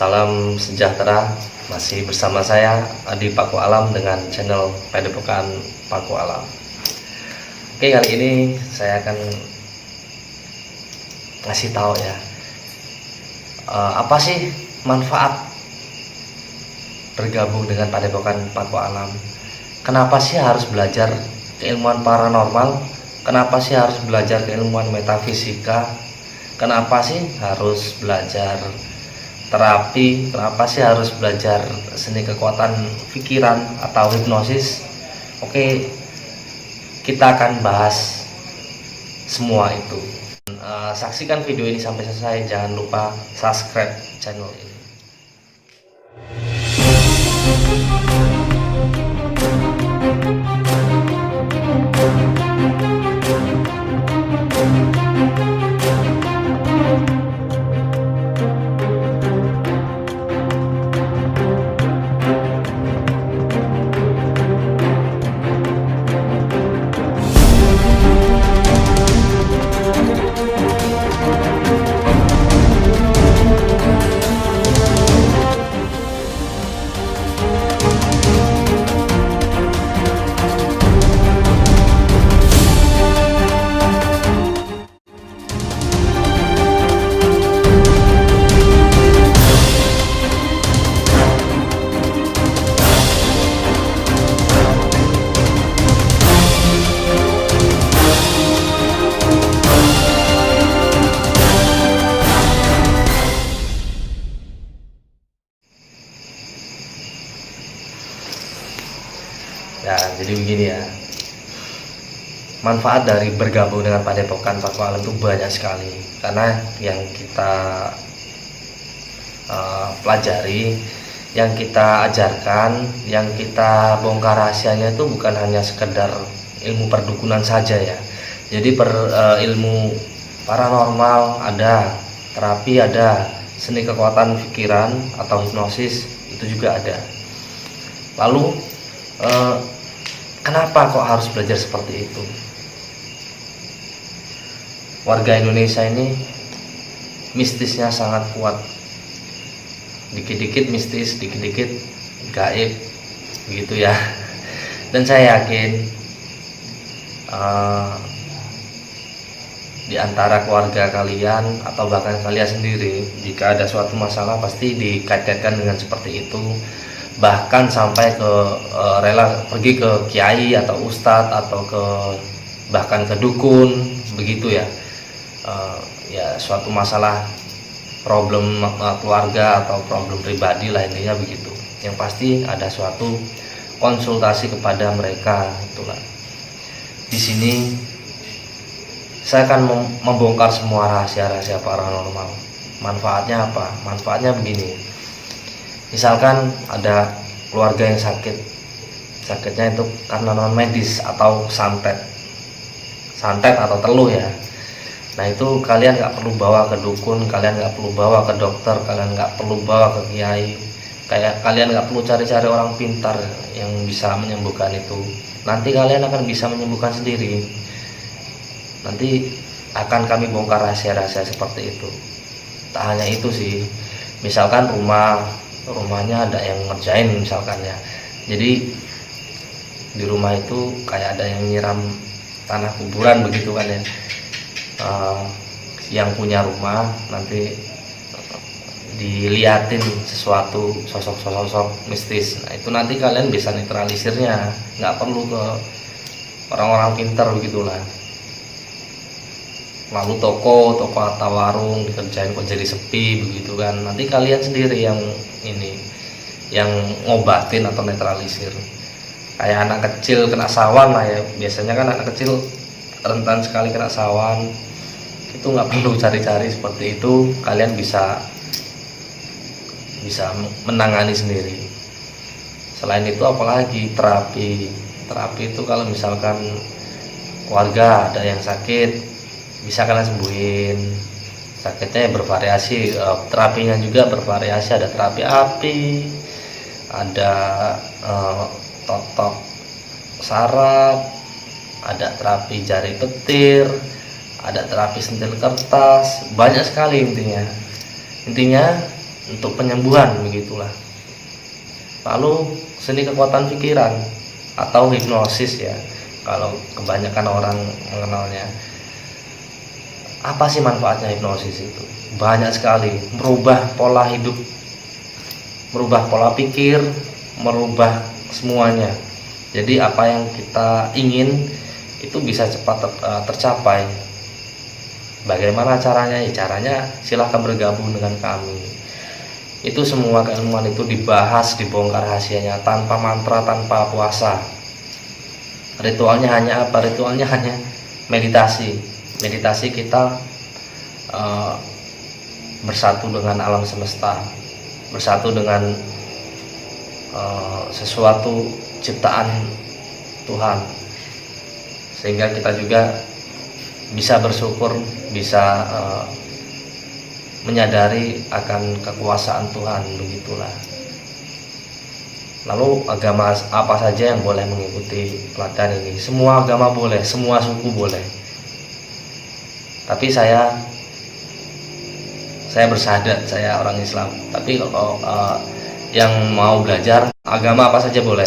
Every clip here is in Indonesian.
Salam sejahtera, masih bersama saya Adi Paku Alam dengan channel Padepokan Paku Alam. Oke, kali ini saya akan ngasih tahu ya, apa sih manfaat bergabung dengan Padepokan Paku Alam. Kenapa sih harus belajar keilmuan paranormal? Kenapa sih harus belajar keilmuan metafisika? Kenapa sih harus belajar terapi? Kenapa sih harus belajar seni kekuatan pikiran atau hipnosis? Oke, kita akan bahas semua itu. Saksikan video ini sampai selesai. Jangan lupa subscribe channel ini. Ya, jadi begini ya. Manfaat dari bergabung dengan Padepokan Paku Alam itu banyak sekali. Karena yang kita pelajari, yang kita ajarkan, yang kita bongkar rahasianya itu bukan hanya sekedar ilmu perdukunan saja ya. Jadi ilmu paranormal ada, terapi ada, seni kekuatan pikiran atau hipnosis itu juga ada. Lalu kenapa kok harus belajar seperti itu? Warga Indonesia ini mistisnya sangat kuat. Dikit-dikit mistis, dikit-dikit gaib, begitu ya. Dan saya yakin di antara keluarga kalian atau bahkan kalian sendiri, jika ada suatu masalah pasti dikaitkan dengan seperti itu. Bahkan sampai ke rela pergi ke kiai atau ustadz atau bahkan ke dukun, begitu ya. Ya suatu masalah, problem keluarga atau problem pribadi lah, intinya begitu. Yang pasti ada suatu konsultasi kepada mereka, itulah. Di sini saya akan membongkar semua rahasia-rahasia paranormal. Manfaatnya apa? Manfaatnya begini. Misalkan ada keluarga yang sakitnya itu karena non medis atau santet atau teluh ya. Nah itu kalian nggak perlu bawa ke dukun, kalian nggak perlu bawa ke dokter, kalian nggak perlu bawa ke kiai, kalian nggak perlu cari-cari orang pintar yang bisa menyembuhkan itu. Nanti kalian akan bisa menyembuhkan sendiri. Nanti akan kami bongkar rahasia-rahasia seperti itu. Tak hanya itu sih, misalkan rumahnya ada yang ngerjain misalkan ya, jadi di rumah itu kayak ada yang nyiram tanah kuburan begitu kan ya. Yang punya rumah nanti diliatin sesuatu sosok mistis. Nah itu nanti kalian bisa netralisirnya, nggak perlu ke orang-orang pintar begitulah. Lalu toko atau warung dikerjain kok jadi sepi begitu kan, nanti kalian sendiri yang ngobatin atau netralisir. Kayak anak kecil kena sawan lah ya, biasanya kan anak kecil rentan sekali kena sawan. Itu nggak perlu cari-cari seperti itu, kalian bisa menangani sendiri. Selain itu apalagi terapi itu kalau misalkan keluarga ada yang sakit, bisa kalian sembuhin. Sakitnya bervariasi, terapinya juga bervariasi. Ada terapi api, ada totok saraf, ada terapi jari petir, ada terapi sentil kertas, banyak sekali intinya untuk penyembuhan, begitulah. Lalu seni kekuatan pikiran atau hipnosis ya, kalau kebanyakan orang mengenalnya. Apa sih manfaatnya hipnosis itu? Banyak sekali, merubah pola hidup, merubah pola pikir, merubah semuanya. Jadi apa yang kita ingin itu bisa cepat tercapai. Bagaimana caranya? Ya, caranya silahkan bergabung dengan kami. Itu semua keilmuan itu dibahas, dibongkar rahasianya, tanpa mantra, tanpa puasa. Ritualnya hanya apa? Ritualnya hanya meditasi. Meditasi kita bersatu dengan alam semesta, bersatu dengan sesuatu ciptaan Tuhan, sehingga kita juga bisa bersyukur, bisa menyadari akan kekuasaan Tuhan, begitulah. Lalu agama apa saja yang boleh mengikuti pelatihan ini? Semua agama boleh, semua suku boleh. Tapi saya bersyahadat saya orang Islam. Tapi kalau yang mau belajar agama apa saja boleh.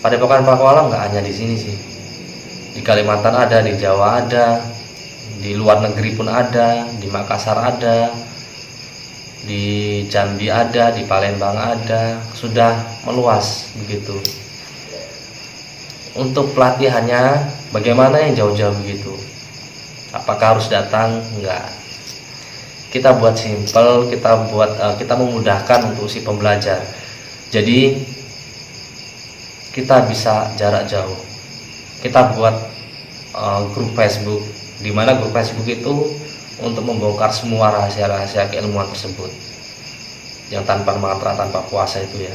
Padepokan Pakualam nggak hanya di sini sih. Di Kalimantan ada, di Jawa ada, di luar negeri pun ada, di Makassar ada, di Jambi ada, di Palembang ada, sudah meluas begitu. Untuk pelatihannya bagaimana yang jauh-jauh begitu? Apakah harus datang? Enggak. Kita buat simple, kita memudahkan untuk si pembelajar. Jadi kita bisa jarak jauh. Kita buat grup Facebook, di mana grup Facebook itu untuk membongkar semua rahasia-rahasia keilmuan tersebut yang tanpa mantra, tanpa puasa itu ya.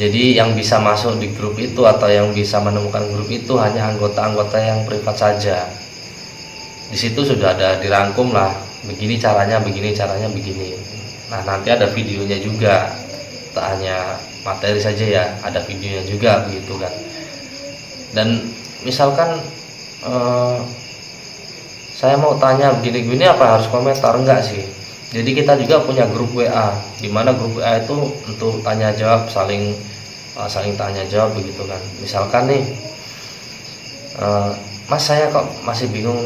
Jadi yang bisa masuk di grup itu atau yang bisa menemukan grup itu hanya anggota-anggota yang privat saja. Di situ sudah ada dirangkum lah, begini caranya, begini. Nah, nanti ada videonya juga, tak hanya materi saja ya, ada videonya juga begitu kan. Dan misalkan saya mau tanya begini-begini, apa harus komentar? Enggak sih. Jadi kita juga punya grup WA, di mana grup WA itu untuk tanya jawab, saling tanya jawab begitu kan. Misalkan nih, Mas saya kok masih bingung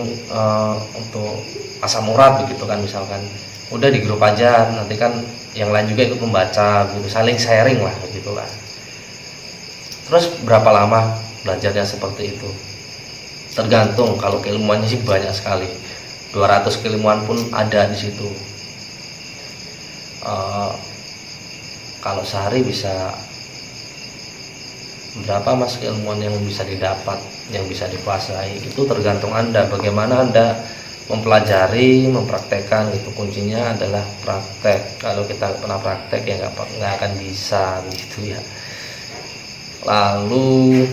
untuk asam urat begitu kan, misalkan udah di grup aja, nanti kan yang lain juga ikut membaca gitu, saling sharing lah begitulah. Terus berapa lama belajarnya seperti itu? Tergantung, kalau keilmuannya sih banyak sekali, 200 keilmuan pun ada di situ. Kalau sehari bisa berapa Mas keilmuan yang bisa didapat, yang bisa dikuasai? Itu tergantung Anda, bagaimana Anda mempelajari, mempraktekkan. Itu kuncinya adalah praktek. Kalau kita pernah praktek ya nggak akan bisa gitu ya. Lalu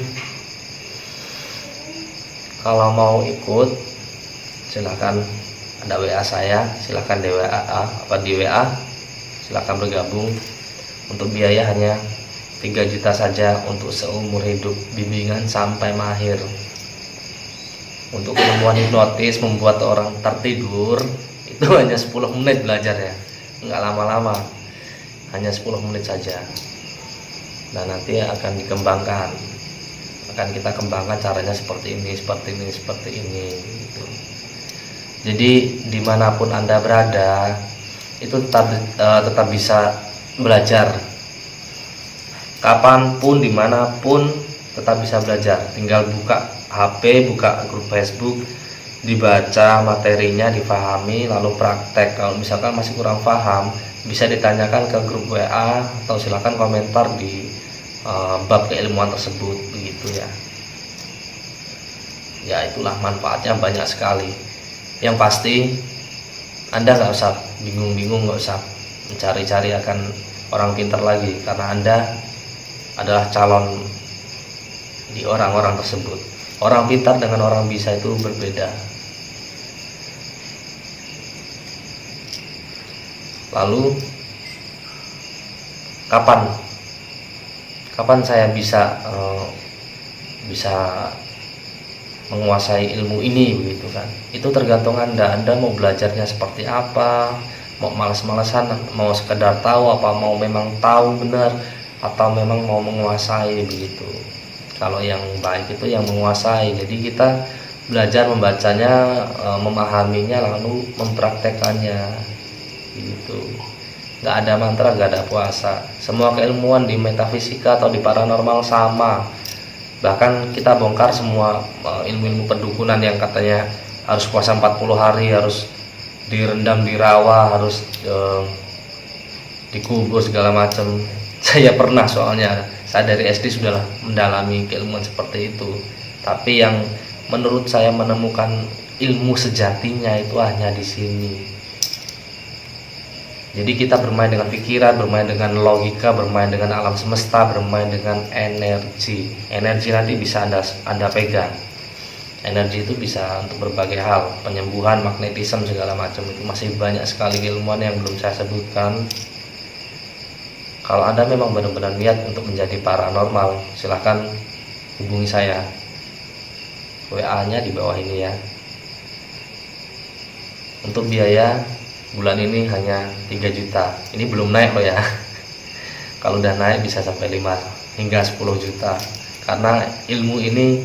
kalau mau ikut silahkan, ada WA saya, silahkan di WA, silahkan bergabung. Untuk biaya hanya 3 juta saja untuk seumur hidup, bimbingan sampai mahir. Untuk keilmuan hipnotis membuat orang tertidur itu hanya 10 menit belajar ya, nggak lama-lama, hanya 10 menit saja. Nah, nanti akan dikembangkan, akan kita kembangkan caranya seperti ini gitu. Jadi dimanapun Anda berada itu tetap bisa belajar, kapanpun dimanapun tetap bisa belajar. Tinggal buka HP, buka grup Facebook, dibaca materinya, difahami, lalu praktek. Kalau misalkan masih kurang paham, bisa ditanyakan ke grup WA atau silakan komentar di bab keilmuan tersebut begitu ya. Ya itulah manfaatnya banyak sekali. Yang pasti Anda nggak usah bingung-bingung, nggak usah mencari-cari akan orang pintar lagi, karena Anda adalah calon di orang-orang tersebut. Orang pintar dengan orang bisa itu berbeda. Lalu kapan saya bisa menguasai ilmu ini begitu kan? Itu tergantung Anda mau belajarnya seperti apa, mau malas-malasan, mau sekedar tahu, apa mau memang tahu benar, atau memang mau menguasai begitu. Kalau yang baik itu yang menguasai, jadi kita belajar membacanya, memahaminya, lalu mempraktekannya gitu. Nggak ada mantra, nggak ada puasa. Semua keilmuan di metafisika atau di paranormal sama. Bahkan kita bongkar semua ilmu-ilmu pendukunan yang katanya harus puasa 40 hari, harus direndam di rawa, harus dikubur segala macam. Saya pernah, soalnya saya dari SD sudah mendalami keilmuan seperti itu. Tapi yang menurut saya menemukan ilmu sejatinya itu hanya di sini. Jadi kita bermain dengan pikiran, bermain dengan logika, bermain dengan alam semesta, bermain dengan energi. Energi nanti bisa Anda pegang. Energi itu bisa untuk berbagai hal, penyembuhan, magnetisme, segala macam. Itu masih banyak sekali ilmuwan yang belum saya sebutkan. Kalau Anda memang benar-benar niat untuk menjadi paranormal, silahkan hubungi saya. WA-nya di bawah ini ya. Untuk biaya bulan ini hanya 3 juta. Ini belum naik loh ya. Kalau udah naik bisa sampai 5 hingga 10 juta. Karena ilmu ini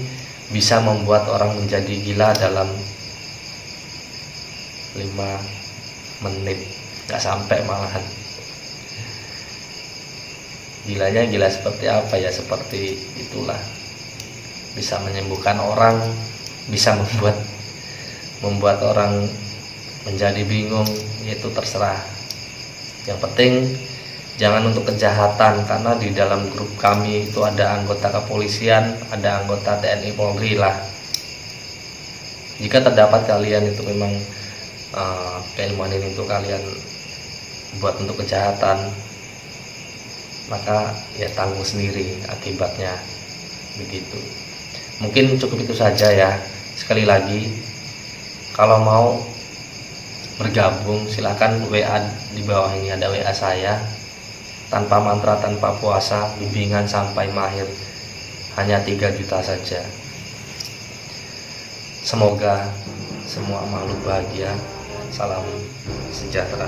bisa membuat orang menjadi gila dalam 5 menit. Gak sampai malahan. Gilanya gila seperti apa ya? Seperti itulah. Bisa menyembuhkan orang, bisa membuat orang menjadi bingung, itu terserah. Yang penting jangan untuk kejahatan, karena di dalam grup kami itu ada anggota kepolisian, ada anggota TNI Polri lah. Jika terdapat kalian itu memang keilmuan ini untuk kalian buat untuk kejahatan, maka ya tanggung sendiri akibatnya begitu. Mungkin cukup itu saja ya. Sekali lagi, kalau mau bergabung silakan WA di bawah ini, ada WA saya. Tanpa mantra, tanpa puasa, bimbingan sampai mahir, hanya 3 juta saja. Semoga semua makhluk bahagia. Salam sejahtera.